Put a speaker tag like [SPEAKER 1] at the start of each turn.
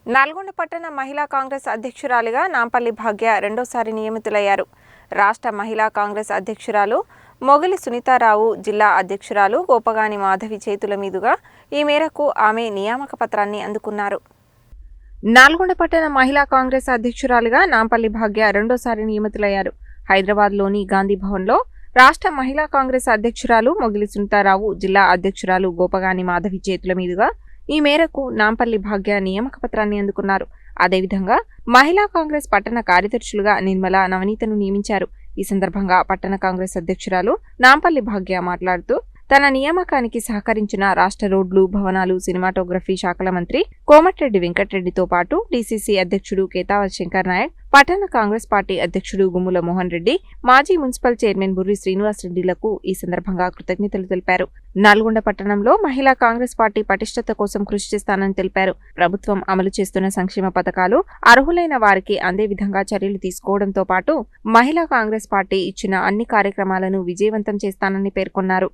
[SPEAKER 1] నల్గొండ పట్టణ మహిళా కాంగ్రెస్ అధ్యక్షురాలిగా నాంపల్లి భాగ్య రెండోసారి నియమితులయ్యారు. రాష్ట్ర మహిళా కాంగ్రెస్ అధ్యక్షురాలు మొగలి సునీతారావు, జిల్లా అధ్యక్షురాలు గోపగాని మాధవి చేతుల మీదుగా ఈ మేరకు ఆమె నియామక పత్రాన్ని అందుకున్నారు. నల్గొండ పట్టణ మహిళా కాంగ్రెస్ అధ్యక్షురాలిగా నాంపల్లి భాగ్య రెండోసారి నియమితులయ్యారు. హైదరాబాద్లోని గాంధీ భవన్లో రాష్ట్ర మహిళా కాంగ్రెస్ అధ్యక్షురాలు మొగలి సునీతారావు, జిల్లా అధ్యక్షురాలు గోపగాని మాధవి చేతుల మీదుగా ఈ మేరకు నాంపల్లి భాగ్య నియామక పత్రాన్ని అందుకున్నారు. అదేవిధంగా మహిళా కాంగ్రెస్ పట్టణ కార్యదర్శులుగా నిర్మల, నవనీతను నియమించారు. ఈ సందర్భంగా పట్టణ కాంగ్రెస్ అధ్యక్షురాలు నాంపల్లి భాగ్య మాట్లాడుతూ తన నియామకానికి సహకరించిన రాష్ట్ర రోడ్లు, భవనాలు, సినిమాటోగ్రఫీ శాఖల మంత్రి కోమటిరెడ్డి వెంకటరెడ్డితో పాటు డీసీసీ అధ్యక్షుడు కేతావత్ శంకర్ నాయక్, పట్టణ కాంగ్రెస్ పార్టీ అధ్యక్షుడు గుమ్ముల మోహన్ రెడ్డి, మాజీ మున్సిపల్ చైర్మన్ బుర్రి శ్రీనివాస్ రెడ్డిలకు ఈ సందర్భంగా కృతజ్ఞతలు తెలిపారు. నల్గొండ పట్టణంలో మహిళా కాంగ్రెస్ పార్టీ పటిష్టత కోసం కృషి చేస్తానని తెలిపారు. ప్రభుత్వం అమలు చేస్తున్న సంక్షేమ పథకాలు అర్హులైన వారికి అందే విధంగా చర్యలు తీసుకోవడంతో పాటు మహిళా కాంగ్రెస్ పార్టీ ఇచ్చిన అన్ని కార్యక్రమాలను విజయవంతం చేస్తానని పేర్కొన్నారు.